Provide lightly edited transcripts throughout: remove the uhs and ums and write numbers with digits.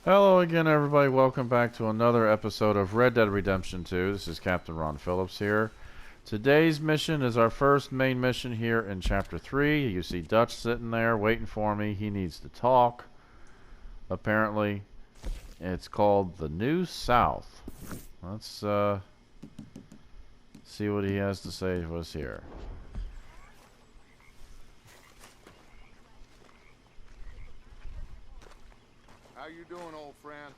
Hello again, everybody. Welcome back to another episode of Red Dead Redemption 2. This is Captain Ron Phillips here. Today's mission is our first main mission here in Chapter 3. You see Dutch sitting there waiting for me. He needs to talk, apparently. It's called The New South. Let's see what he has to say to us here. How you doing, old friend?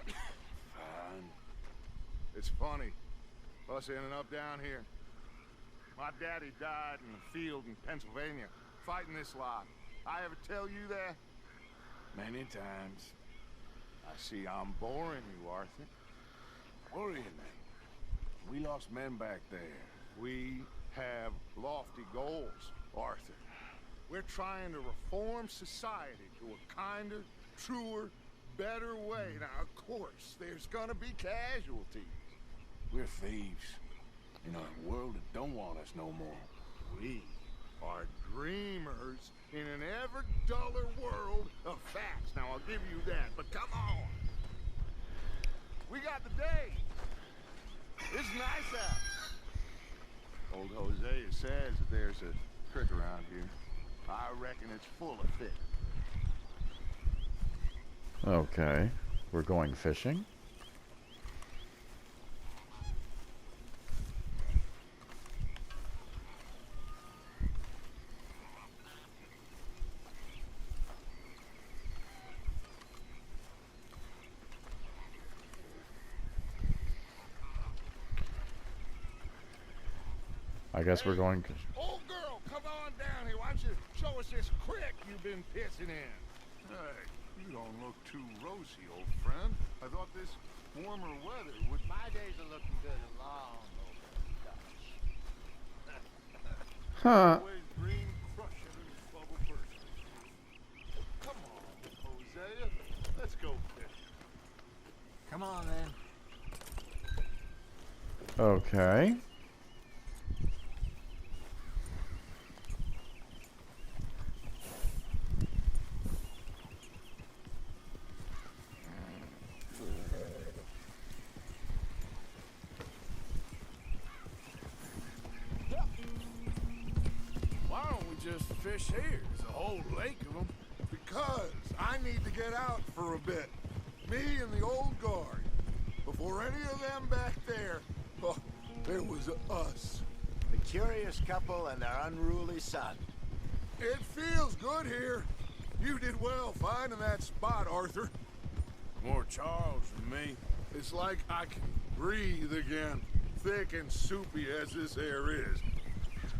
Fine. It's funny, us ending up down here. My daddy died in the field in Pennsylvania, fighting this lot. I ever tell you that? Many times. I see I'm boring you, Arthur. Worrying me. We lost men back there. We have lofty goals, Arthur. We're trying to reform society to a kinder, truer, better way. Now, of course, there's gonna be casualties. We're thieves in a world that don't want us no more. We are dreamers in an ever duller world of facts. Now, I'll give you that, but come on. We got the day. It's nice out. Old Hosea says that there's a creek around here. I reckon it's full of fish. Okay, we're going fishing. I guess we're going. Old girl, come on down here. Why don't you show us this creek you've been pissing in? Hey, you don't look too rosy, old friend. I thought this warmer weather would... My days are looking good and long over Dutch. Huh. Always green crushing and bubble bursting. Come on, Hosea. Let's go fishing. Come on, then. Okay. Why don't we just fish here? There's a whole lake of them. Because I need to get out for a bit. Me and the old guard. Before any of them back there, oh, there was us. The curious couple and their unruly son. It feels good here. You did well finding that spot, Arthur. More Charles than me. It's like I can breathe again. Thick and soupy as this air is.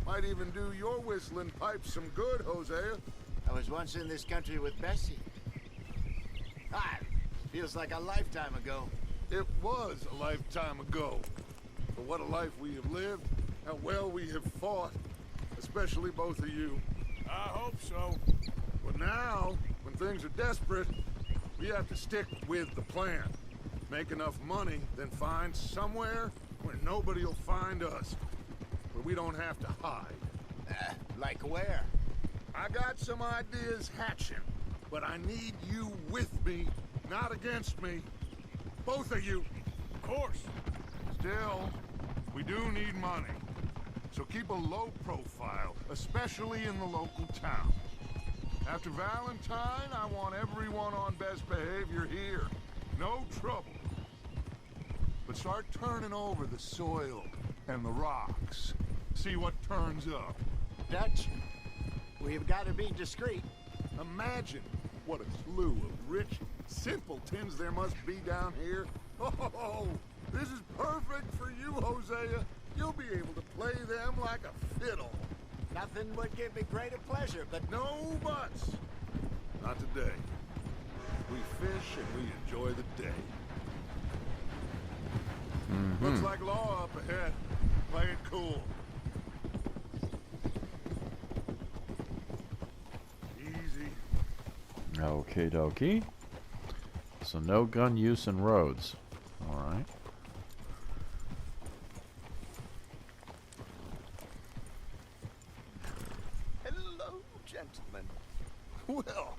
Might even do your whistling pipes some good, Hosea. I was once in this country with Bessie. Ah, feels like a lifetime ago. It was a lifetime ago. But what a life we have lived. How well we have fought. Especially both of you. I hope so. But now, when things are desperate, we have to stick with the plan. Make enough money, then find somewhere where nobody will find us. Where we don't have to hide. Like where? I got some ideas hatching, but I need you with me, not against me. Both of you. Of course. Still, we do need money. So keep a low profile, especially in the local town. After Valentine, I want everyone on best behavior here. No trouble. But start turning over the soil and the rocks. See what turns up. Dutch, we've got to be discreet. Imagine what a slew of rich simpletons there must be down here. Oh, this is perfect for you, Hosea. You'll be able to play them like a fiddle. Nothing would give me greater pleasure, but No buts. Not today. We fish and we enjoy the day. Looks like law up ahead. Play it cool. Easy. Okie dokie. So no gun use in roads. Alright. Hello, gentlemen. Well,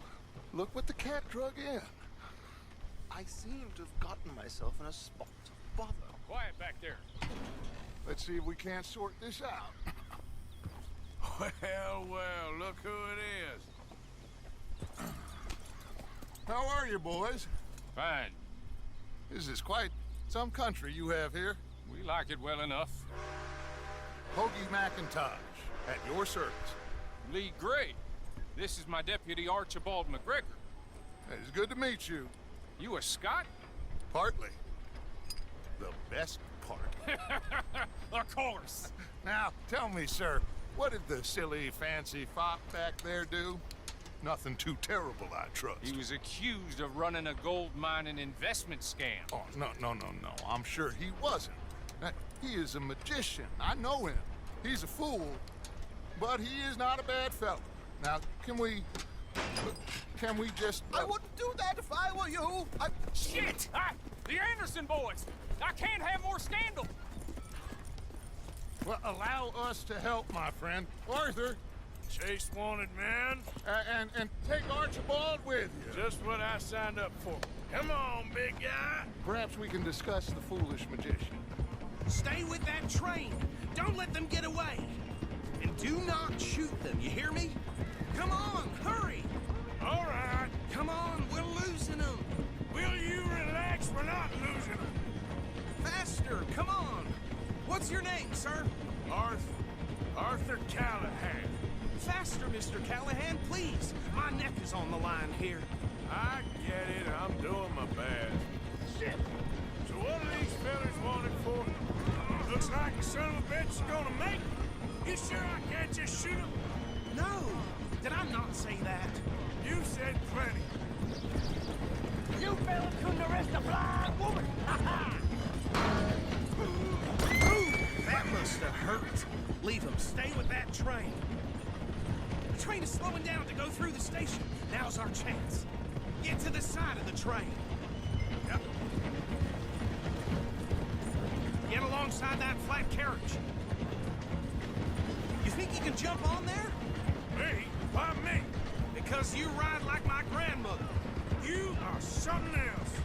look what the cat drug in. I seem to have gotten myself in a spot of bother. Quiet back there. Let's see if we can't sort this out. Well, well, look who it is. How are you, boys? Fine. This is quite some country you have here. We like it well enough. Hoagie McIntosh, at your service. Lee Gray. This is my deputy Archibald McGregor. It's good to meet you. You a Scot? Partly. The best part. Of course. Now, tell me, sir, what did the silly, fancy fop back there do? Nothing too terrible, I trust. He was accused of running a gold mining investment scam. Oh, no. I'm sure he wasn't. He is a magician. I know him. He's a fool, but he is not a bad fellow. Now, can we just... I wouldn't do that if I were you. Shit! The Anderson boys! I can't have more scandal! Well, allow us to help, my friend. Arthur, Chase wanted man. and take Archibald with you. Just what I signed up for. Come on, big guy. Perhaps we can discuss the foolish magician. Stay with that train. Don't let them get away. And do not shoot them, you hear me? Come on, hurry. All right. Come on, we're losing them. Will you relax? We're not losing them. Faster, come on. What's your name, sir? Arthur Callahan. Faster, Mr. Callahan, please. My neck is on the line here. I get it. I'm doing my best. Shit. So what are these fellas wanted for? Looks like a son of a bitch is gonna make it. You sure I can't just shoot him? No, did I not say that? You said plenty. You fellas couldn't arrest a blind woman! That must have hurt. Leave him. Stay with that train. The train is slowing down to go through the station. Now's our chance. Get to the side of the train. Yep. Get alongside that flat carriage. You think you can jump on there? Me? Why me? Because you ride like my grandmother. You are something else.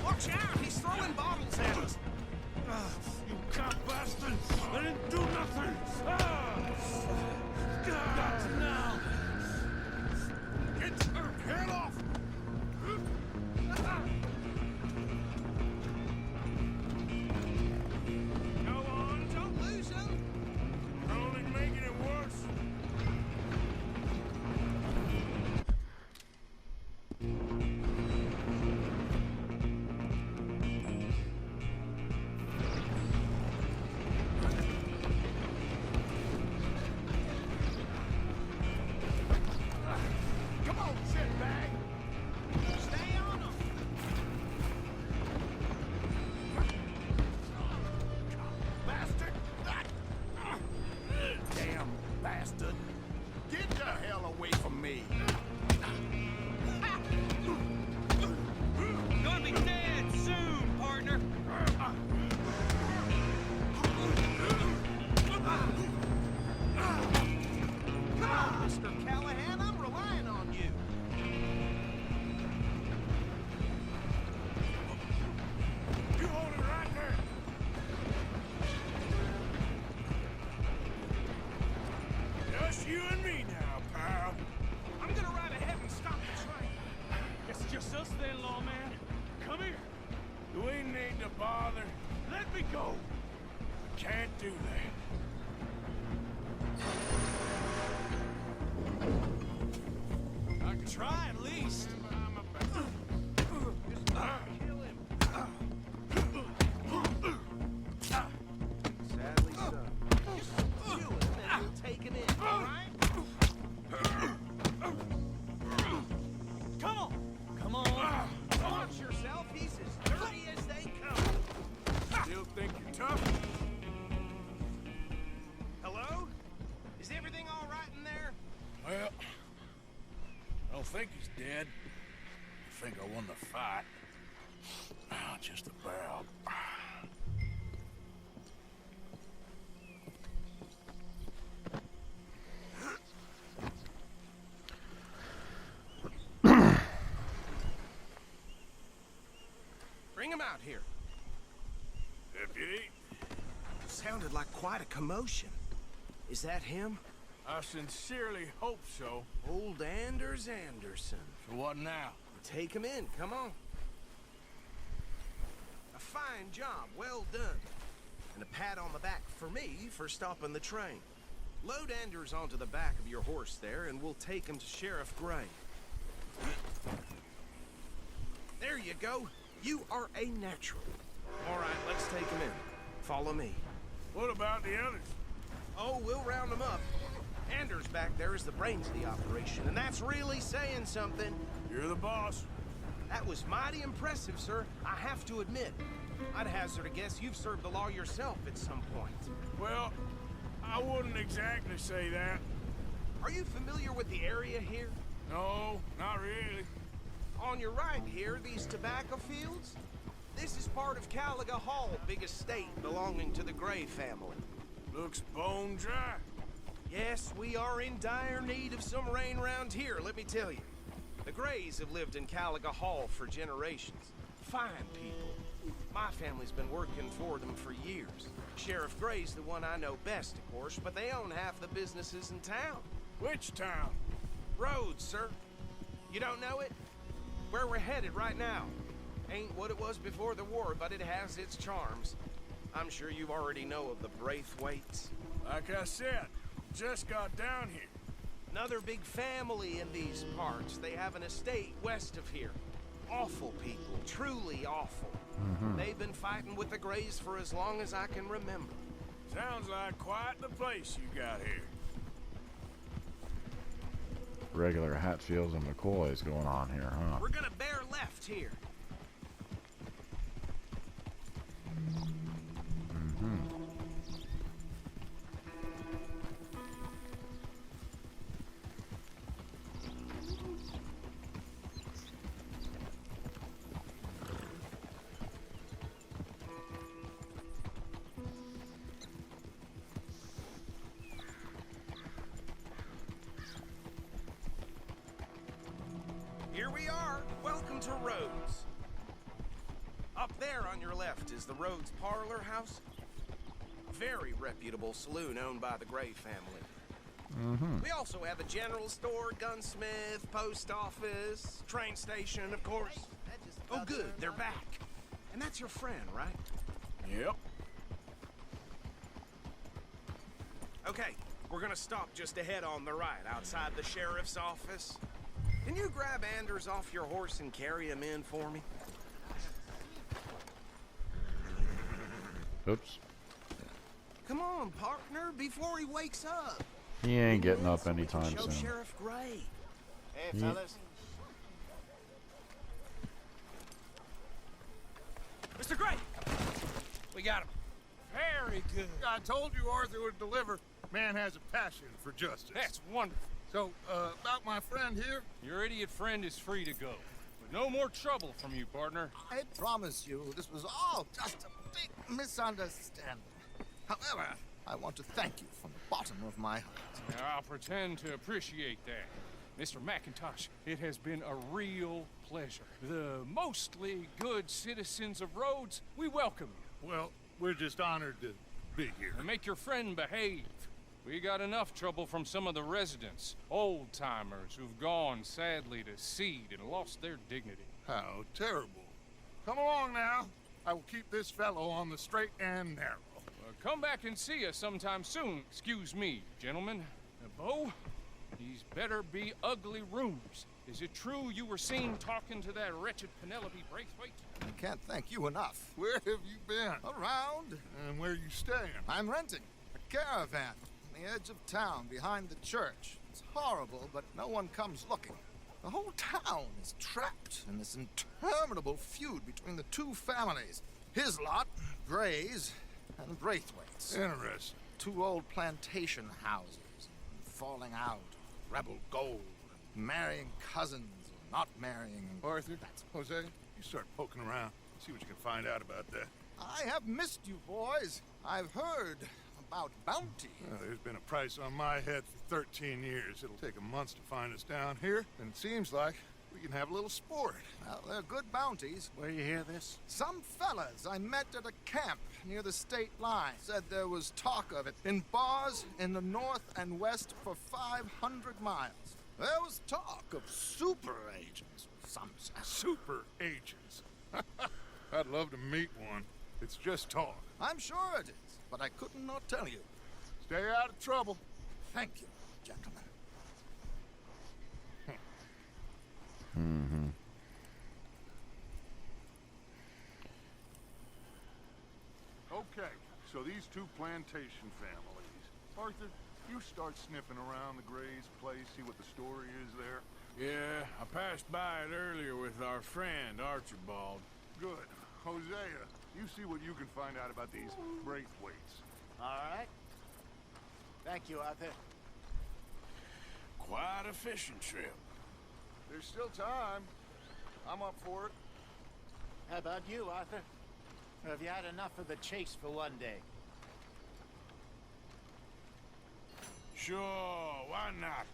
Watch out! He's throwing bottles at us. You cop bastard! I didn't do nothing! Not now! Get her head off! Go on, don't lose him. Only making it worse. Come on, shitbag! Stay on him. Bastard! Damn bastard! Get the hell away from me! Gonna be dead soon, partner. Come on, Mr. Callahan, I'm relying on you. You hold it right there. Just you and me now, pal. I'm gonna ride ahead and stop the train. It's just us then, lawman. Come here. Do we need to bother? Let me go. Can't do that. I can try at least. Kill him. Sadly so. Just kill him and we'll take him in, all right? Come on. Come on. Watch yourself. He's as dirty as they come. Still think you're tough? Hello? Is everything all right in there? Well, I don't think he's dead. I think I won the fight. Just about. out here? Deputy, Sounded like quite a commotion. Is that him? I sincerely hope so. Old Anders Anderson. So what now? Take him in, come on. A fine job, well done. And a pat on the back for me for stopping the train. Load Anders onto the back of your horse there, and we'll take him to Sheriff Gray. There you go. You are a natural. All right, let's take him in. Follow me. What about the others? Oh, we'll round them up. Anders back there is the brains of the operation, and that's really saying something. You're the boss. That was mighty impressive, sir. I have to admit. I'd hazard a guess you've served the law yourself at some point. Well, I wouldn't exactly say that. Are you familiar with the area here? No, not really. On your right here, these tobacco fields? This is part of Caliga Hall, big estate belonging to the Gray family. Looks bone dry. Yes, we are in dire need of some rain round here, let me tell you. The Grays have lived in Caliga Hall for generations. Fine people. My family's been working for them for years. Sheriff Gray's the one I know best, of course, but they own half the businesses in town. Which town? Rhodes, sir. You don't know it? Where we're headed right now. Ain't what it was before the war, but it has its charms. I'm sure you already know of the Braithwaites. Like I said, just got down here. Another big family in these parts. They have an estate west of here. Awful people, truly awful. They've been fighting with the Grays for as long as I can remember. Sounds like quite the place you got here. Regular Hatfields and McCoys going on here, huh? We're gonna bear left here. Here we are. Welcome to Rhodes. Up there on your left is the Rhodes Parlor House. Very reputable saloon owned by the Gray family. We also have a general store, gunsmith, post office, train station, of course. Oh, good. They're back. And that's your friend, right? Yep. Okay, we're gonna stop just ahead on the right, outside the sheriff's office. Can you grab Anders off your horse and carry him in for me? Oops. Come on, partner, before he wakes up. He ain't getting up So we can anytime show soon. Sheriff Gray. Hey, fellas. Mr. Gray! We got him. Very good. I told you Arthur would deliver. Man has a passion for justice. That's wonderful. So, about my friend here? Your idiot friend is free to go. But no more trouble from you, partner. I promise you, this was all just a big misunderstanding. However, I want to thank you from the bottom of my heart. Now, I'll pretend to appreciate that. Mr. McIntosh, it has been a real pleasure. The mostly good citizens of Rhodes, we welcome you. Well, we're just honored to be here. And make your friend behave. We got enough trouble from some of the residents, old-timers who've gone, sadly, to seed and lost their dignity. How terrible. Come along now. I will keep this fellow on the straight and narrow. Come back and see us sometime soon. Excuse me, gentlemen. Bo, these better be ugly rumors. Is it true you were seen talking to that wretched Penelope Braithwaite? I can't thank you enough. Where have you been? Around, And where you staying? I'm renting a caravan on the edge of town behind the church. It's horrible, but no one comes looking. The whole town is trapped in this interminable feud between the two families. His lot, Gray's, and Braithwaite's. Interesting. Two old plantation houses, falling out, rebel gold, marrying cousins, or not marrying. Arthur, Jose, you start poking around. See what you can find out about that. I have missed you, boys. I've heard about bounty. Well, there's been a price on my head for 13 years. It'll take a month to find us down here, and it seems like We can have a little sport. Well, they're good bounties. Where you hear this? Some fellas I met at a camp near the state line said there was talk of it in bars in the north and west for 500 miles. There was talk of super agents, some say. Super agents. I'd love to meet one. It's just talk. I'm sure it is, but I couldn't not tell you. Stay out of trouble. Thank you, gentlemen. Mm-hmm. Okay, so these two plantation families. Arthur, you start sniffing around the Gray's place, see what the story is there. Yeah, I passed by it earlier with our friend, Archibald. Good. Hosea, you see what you can find out about these Braithwaites. All right. Thank you, Arthur. Quite a fishing trip. There's still time. I'm up for it. How about you, Arthur? Or have you had enough of the chase for one day? Sure, why not?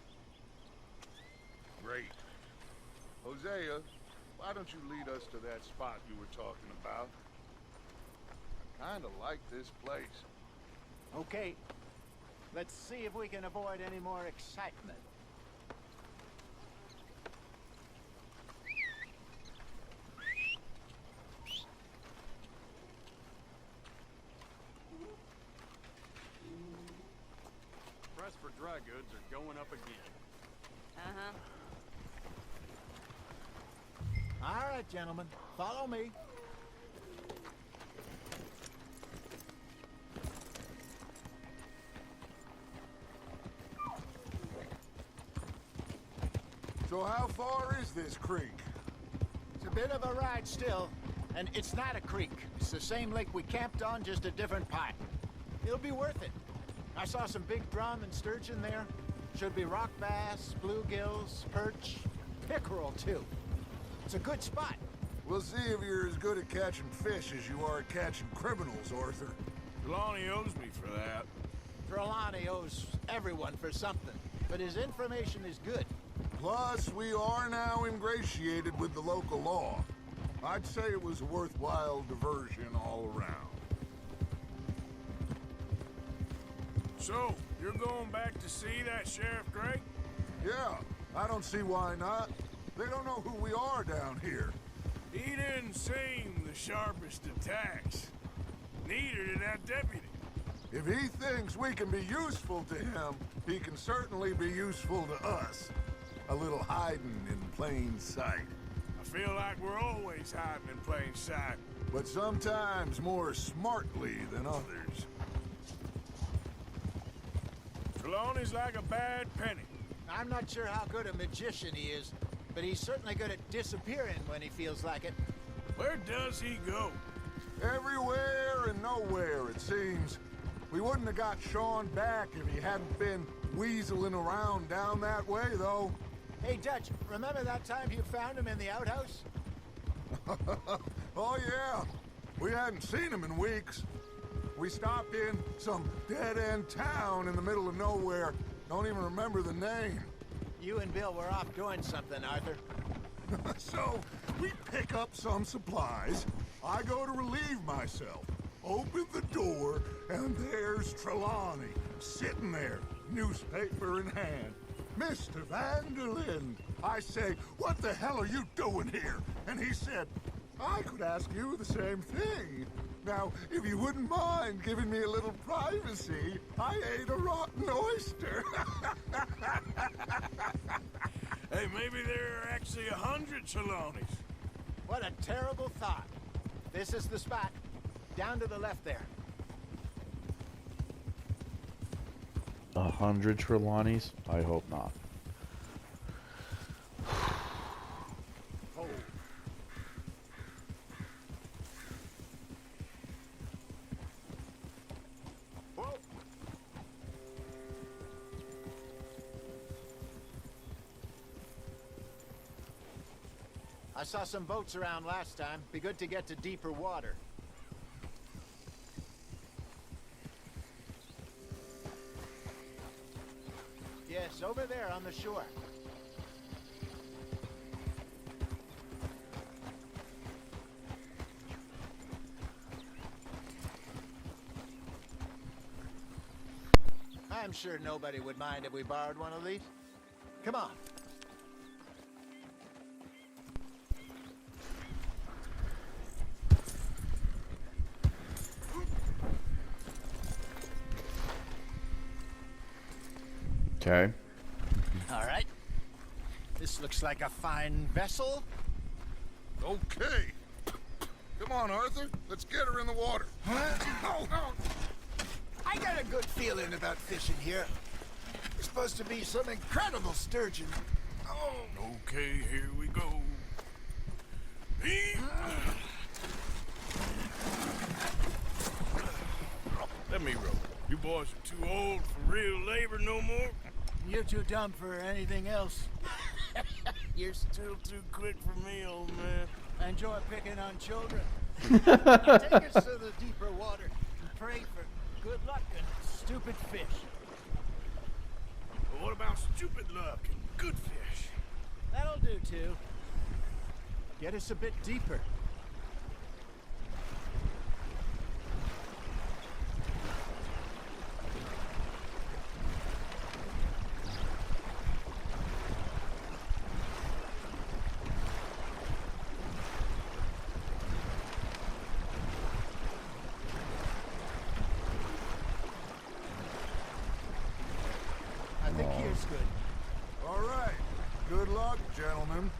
Great. Hosea, why don't you lead us to that spot you were talking about? I kinda like this place. Okay. Let's see if we can avoid any more excitement. Price for dry goods are going up again. All right, gentlemen. Follow me. So how far is this creek? It's a bit of a ride still, and it's not a creek. It's the same lake we camped on, just a different part. It'll be worth it. I saw some big drum and sturgeon there. Should be rock bass, bluegills, perch, pickerel too. It's a good spot. We'll see if you're as good at catching fish as you are at catching criminals, Arthur. Trelawney owes me for that. Trelawney owes everyone for something, but his information is good. Plus, we are now ingratiated with the local law. I'd say it was a worthwhile diversion all around. So, you're going back to see that Sheriff Gray? Yeah, I don't see why not. They don't know who we are down here. He didn't seem the sharpest attacks. Neither did that deputy. If he thinks we can be useful to him, he can certainly be useful to us. A little hiding in plain sight. I feel like we're always hiding in plain sight. But sometimes more smartly than others. Trelawney's like a bad penny. I'm not sure how good a magician he is, but he's certainly good at disappearing when he feels like it. Where does he go? Everywhere and nowhere, it seems. We wouldn't have got Sean back if he hadn't been weaseling around down that way, though. Hey, Dutch, remember that time you found him in the outhouse? Oh, yeah. We hadn't seen him in weeks. We stopped in some dead-end town in the middle of nowhere. Don't even remember the name. You and Bill were off doing something, Arthur. So, we pick up some supplies. I go to relieve myself. Open the door, and there's Trelawney, sitting there, newspaper in hand. Mr. Vanderlyn. I say, what the hell are you doing here? And he said, I could ask you the same thing. Now, if you wouldn't mind giving me a little privacy, I ate a rotten oyster. Hey, maybe there are actually 100 Trelawneys. What a terrible thought. This is the spot. Down to the left there. 100 Trelawneys? I hope not. Oh. Whoa. I saw some boats around last time. Be good to get to deeper water. Yes, over there on the shore. I'm sure nobody would mind if we borrowed one of these. Come on. Okay. All right. This looks like a fine vessel. Okay. Come on, Arthur. Let's get her in the water. Oh, I got a good feeling about fishing here. There's supposed to be some incredible sturgeon. Oh, Okay, here we go. Let me row. You boys are too old for real labor no more. You're too dumb for anything else. You're still too quick for me, old man. I enjoy picking on children. Now take us to the deeper water and pray for good luck and stupid fish. But what about stupid luck and good fish? That'll do too. Get us a bit deeper. I think here's good. all right. Good luck, gentlemen.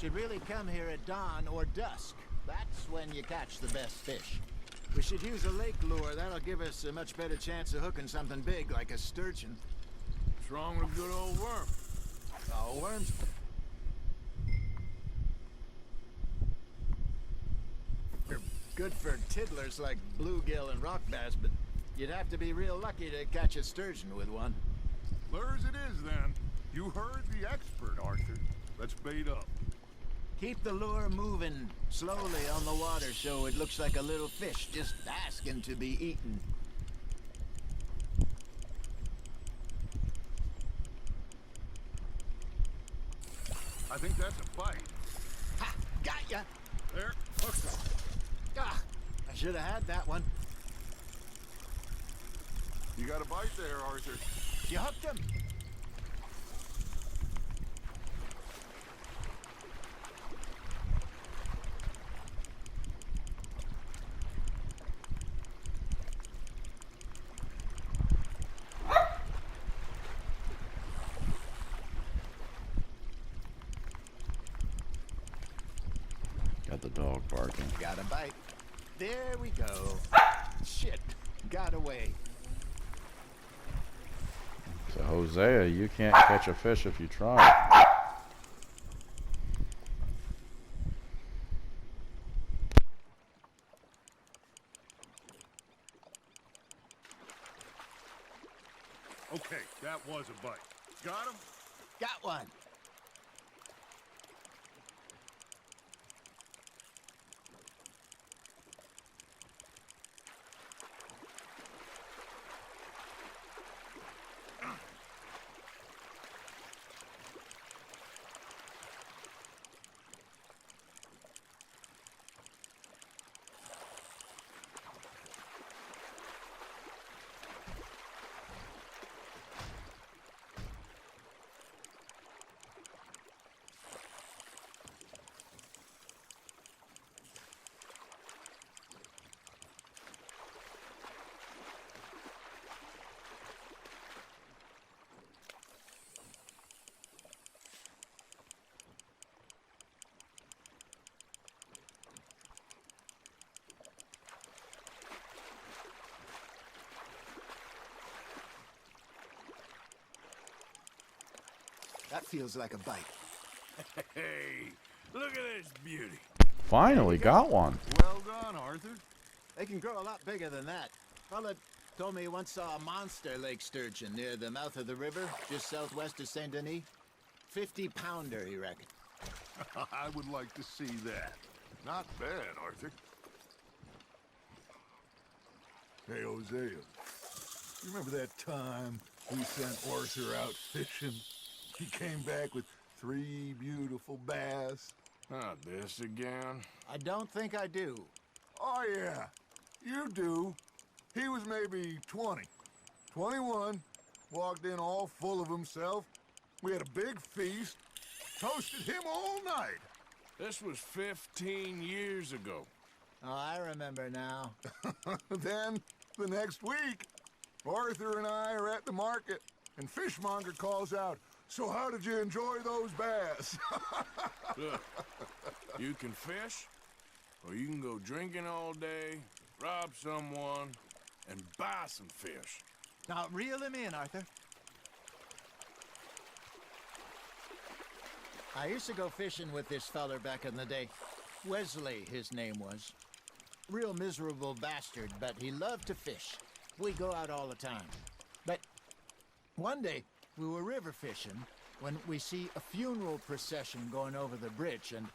Should really come here at dawn or dusk. That's when you catch the best fish. We should use a lake lure. That'll give us a much better chance of hooking something big like a sturgeon. What's wrong with a good old worm? Oh, worms. They're good for tiddlers like bluegill and rock bass, but you'd have to be real lucky to catch a sturgeon with one. Lures it is, then. You heard the expert, Arthur. Let's bait up. Keep the lure moving slowly on the water so it looks like a little fish just asking to be eaten. I think that's a bite. Ha! Got ya! There, hooked him. Ah! I should have had that one. You got a bite there, Arthur. You hooked him. Got the dog barking. Got a bite. There we go. Shit. Got away. So Hosea, you can't catch a fish if you try. Okay, that was a bite. Got him? Got one. That feels like a bite. Hey, look at this beauty. Finally got one. Well done, Arthur. They can grow a lot bigger than that. Fella told me he once saw a monster lake sturgeon near the mouth of the river, just southwest of Saint Denis. 50-pounder, he reckoned. I would like to see that. Not bad, Arthur. Hey, Hosea. You remember that time we sent Arthur out fishing? He came back with 3 beautiful bass. Not this again. I don't think I do. Oh, yeah. You do. He was maybe 20. 21, walked in all full of himself. We had a big feast, toasted him all night. This was 15 years ago. Oh, I remember now. Then, the next week, Arthur and I are at the market, and Fishmonger calls out, "So how did you enjoy those bass?" Look, you can fish, or you can go drinking all day, rob someone, and buy some fish. Now, reel him in, Arthur. I used to go fishing with this feller back in the day. Wesley, his name was. Real miserable bastard, but he loved to fish. We go out all the time. But one day, we were river fishing when we see a funeral procession going over the bridge, and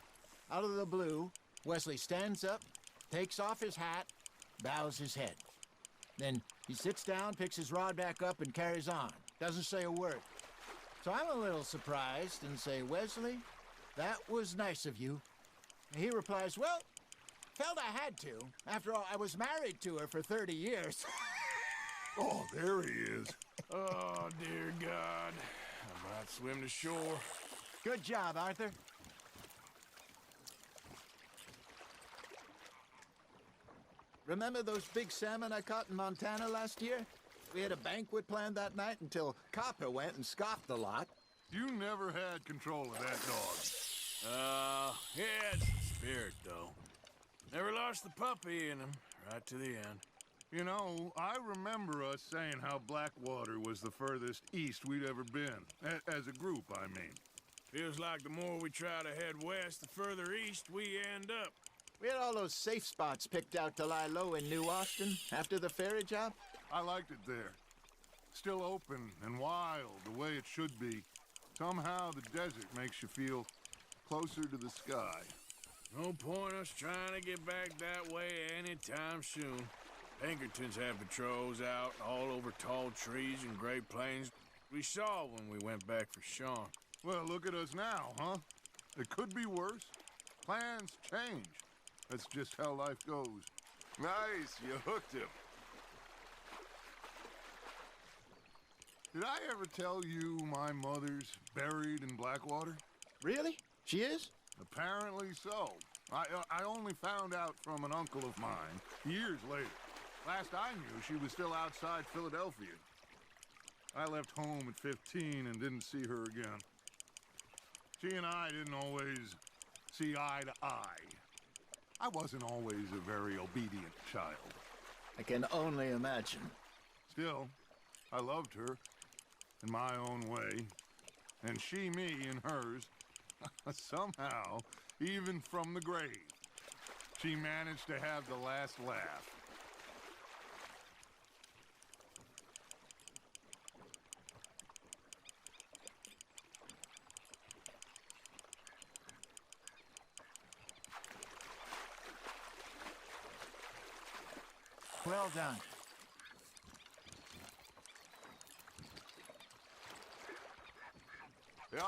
out of the blue, Wesley stands up, takes off his hat, bows his head. Then he sits down, picks his rod back up, and carries on. Doesn't say a word. So I'm a little surprised and say, "Wesley, that was nice of you." And he replies, "Well, felt I had to. After all, I was married to her for 30 years. Oh, there he is. Oh, dear God. I might swim to shore. Good job, Arthur. Remember those big salmon I caught in Montana last year? We had a banquet planned that night until Copper went and scoffed a lot. You never had control of that dog. He had some spirit, though. Never lost the puppy in him, right to the end. You know, I remember us saying how Blackwater was the furthest east we'd ever been. As a group, I mean. Feels like the more we try to head west, the further east we end up. We had all those safe spots picked out to lie low in New Austin after the ferry job. I liked it there. Still open and wild, the way it should be. Somehow the desert makes you feel closer to the sky. No point us trying to get back that way anytime soon. Pinkertons have patrols out all over tall trees and Great Plains. We saw when we went back for Sean. Well, look at us now, huh? It could be worse. Plans change. That's just how life goes. Nice, you hooked him. Did I ever tell you my mother's buried in Blackwater? Really? She is? Apparently so. I only found out from an uncle of mine years later. Last I knew, she was still outside Philadelphia. I left home at 15 and didn't see her again. She and I didn't always see eye to eye. I wasn't always a very obedient child. I can only imagine. Still, I loved her in my own way, and she me in hers. Somehow, even from the grave, she managed to have the last laugh. Well done. Yeah,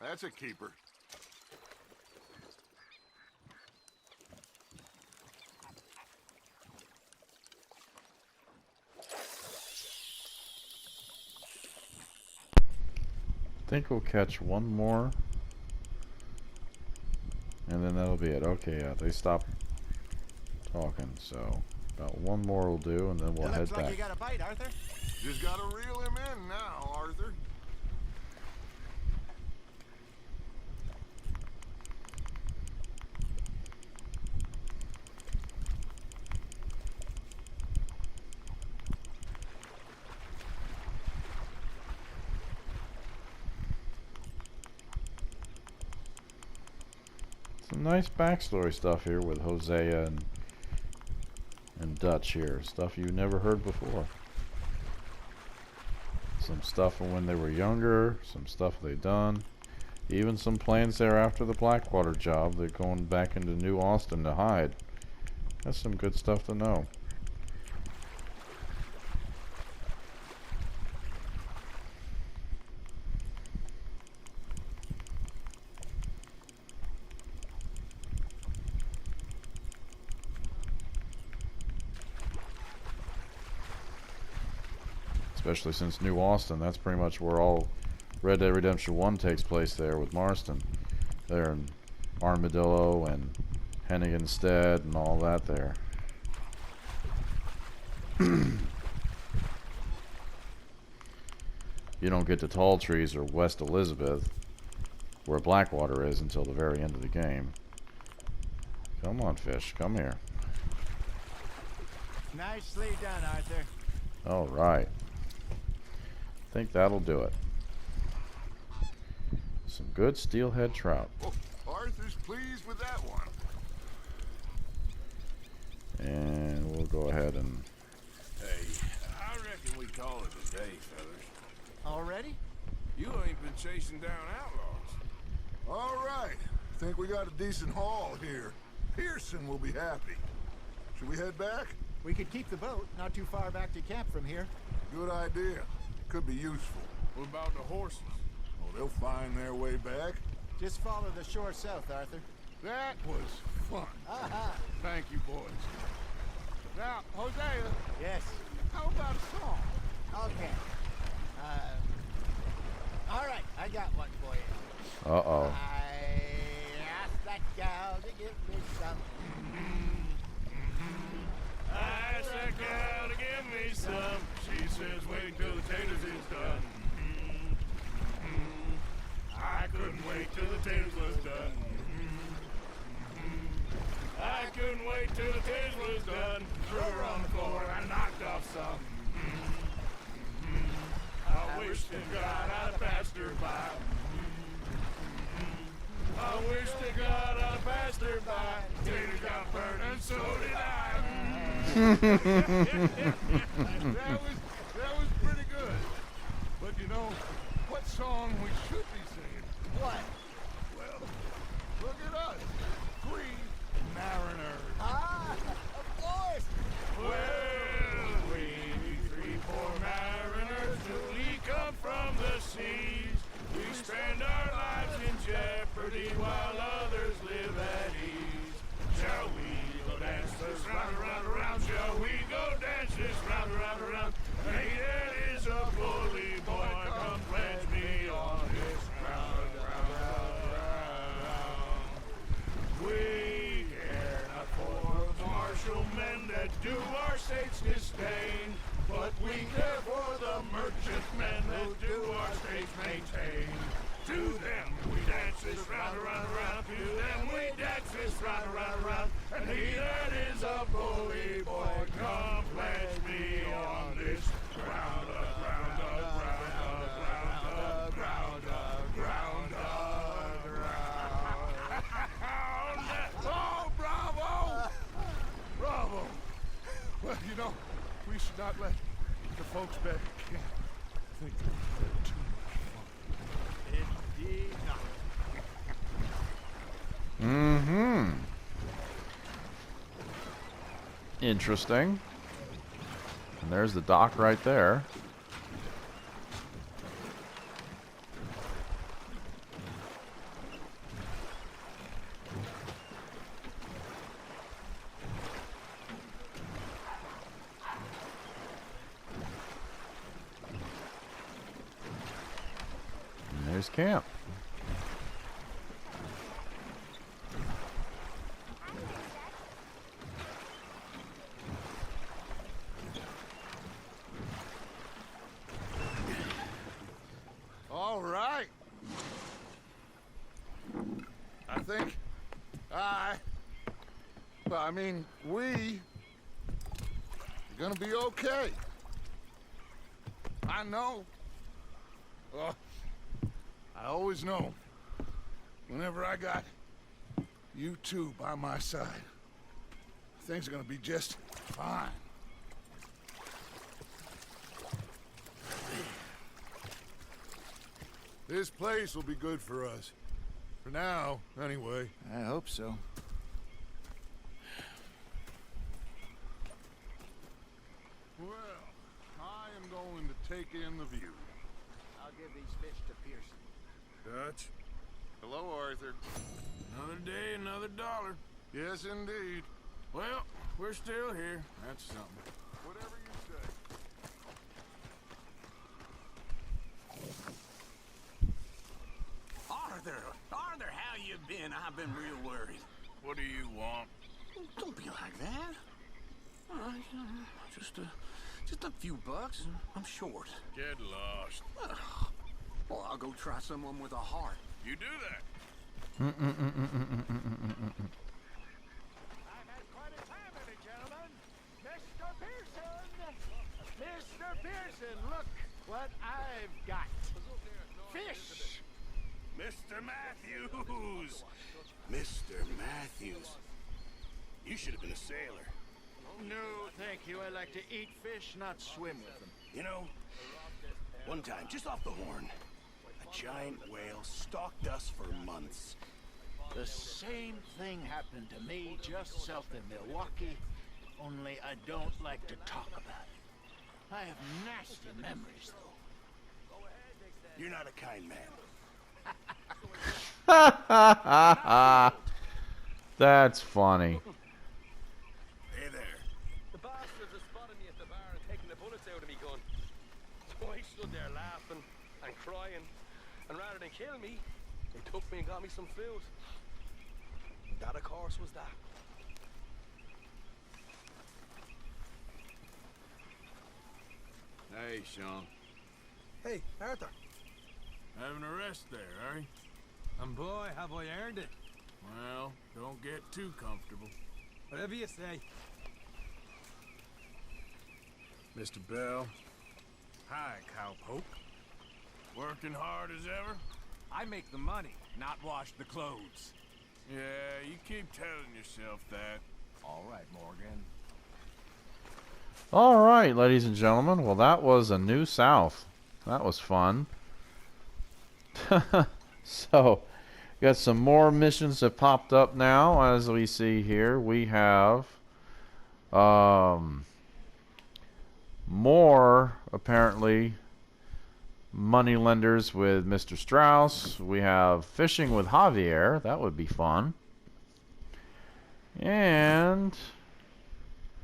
that's a keeper. I think we'll catch one more. And then that'll be it. Okay, yeah, they stopped talking, so about one more will do, and then we'll It head looks like back. you got a bite, Arthur. Just gotta reel him in now, Arthur. Some nice backstory stuff here with Hosea and Dutch here. Stuff you never heard before. Some stuff from when they were younger, some stuff they done. Even some plans there after the Blackwater job. They're going back into New Austin to hide. That's some good stuff to know. especially since New Austin. That's pretty much where all Red Dead Redemption 1 takes place there with Marston. There in Armadillo and Henniganstead and all that there. You don't get to Tall Trees or West Elizabeth, where Blackwater is, until the very end of the game. Come on, fish. Come here. Nicely done, Arthur. All right. Think that'll do it. Some good steelhead trout. Oh, Arthur's pleased with that one. And we'll go ahead and... Hey, I reckon we call it a day, fellas. Already? You ain't been chasing down outlaws. All right. Think we got a decent haul here. Pearson will be happy. Should we head back? We could keep the boat not too far back to camp from here. Good idea. Could be useful. What about the horses? Oh, they'll find their way back. Just follow the shore south, Arthur. That was fun. Aha! Thank you, boys. Now, Hosea, Yes. how about a song? Okay. All right, I got one for you. Uh-oh. I asked that gal to give me some. I asked that gal to give me some. She says, wait till the taters is done. I couldn't wait till the taters was done. I couldn't wait till the taters was done. Threw her on the floor and I knocked off some. I wish to God I'd passed her by. I wish to God I'd passed her by. Tater got burned and so did I. That was pretty good. But you know, what song we should be singing? What? Well, look at us. 3 mariners. Ah, of course. Well, we 3 poor mariners newly come from the seas. We spend our lives in jeopardy while others live at ease. Shall we go dance this round, around, around? Shall we go dance this round, around, around? Hey, that is a bully boy. Come pledge me on this round, round, round, round. We care not for the martial men that do our states disdain, but we care for the merchant men that do our states maintain. To them we dance this round, around, around. To them we dance this round, around, around. And he that is a bully boy, come pledge me on this ground, ground, ground, ground, ground, ground, ground. Oh, bravo! Bravo! Well, you know, we should not let the folks back at camp think that we've had too much fun. Indeed not. Mm-hmm. Interesting. And there's the dock right there. And there's camp. All right. I think we are gonna be okay. I know. I always know. Whenever I got you two by my side, things are gonna be just fine. This place will be good for us. For now, anyway. I hope so. Well, I am going to take in the view. I'll give these fish to Pearson. Dutch, Hello, Arthur. another day, another dollar. Yes, indeed. Well, we're still here. That's something. Whatever you say. Arthur, how you been? I've been real worried. What do you want? Don't be like that. All right, just a few bucks. I'm short. Get lost. Well, I'll go try someone with a heart. You do that. I've had quite a time of it, gentlemen. Mr. Pearson! Mr. Pearson, look what I've got. Fish! Mr. Matthews! Mr. Matthews. You should have been a sailor. No, thank you. I like to eat fish, not swim with them. You know, one time, just off the horn, a giant whale stalked us for months. The same thing happened to me just south of Milwaukee, only I don't like to talk about it. I have nasty memories, though. You're not a kind man. That's funny. Hey there. The bastards have spotted me at the bar and taken the bullets out of me gun. So I stood there laughing and crying, and rather than kill me, they took me and got me some food. That, of course, was that. Hey, Sean. Hey, Arthur. Having a rest there, eh? And boy, have I earned it. Well, don't get too comfortable. Whatever you say. Mr. Bell, Hi, cowpoke. working hard as ever? I make the money, not wash the clothes. Yeah, you keep telling yourself that. All right, Morgan. All right, ladies and gentlemen. Well, that was a New South. That was fun. So, got some more missions that popped up now. As we see here, we have more, apparently, money lenders with Mr. Strauss. We have fishing with Javier. That would be fun. And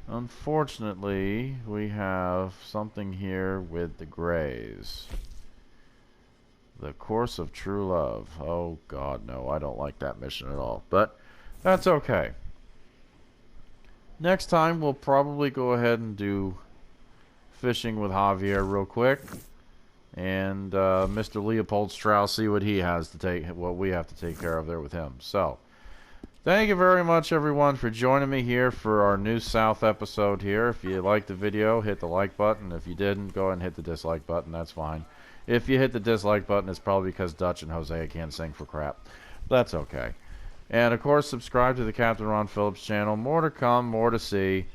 unfortunately, we have something here with the Greys. The Course of True Love. Oh God, no, I don't like that mission at all. But that's okay. Next time, we'll probably go ahead and do fishing with Javier real quick. And Mr. Leopold Strauss, see what he has to take, what we have to take care of there with him. So, thank you very much, everyone, for joining me here for our New South episode here. If you liked the video, hit the like button. If you didn't, go ahead and hit the dislike button. That's fine. If you hit the dislike button, it's probably because Dutch and Jose can't sing for crap. That's okay. And, of course, subscribe to the Captain Ron Phillips channel. More to come, more to see.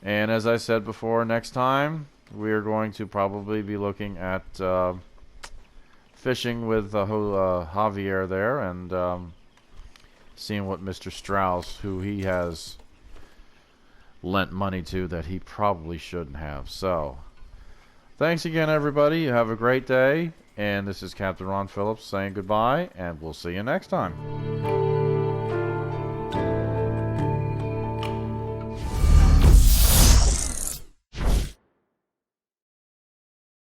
And as I said before, next time, we're going to probably be looking at fishing with Javier there and seeing what Mr. Strauss, who he has lent money to that he probably shouldn't have. So, thanks again, everybody. You have a great day. And this is Captain Ron Phillips saying goodbye, and we'll see you next time.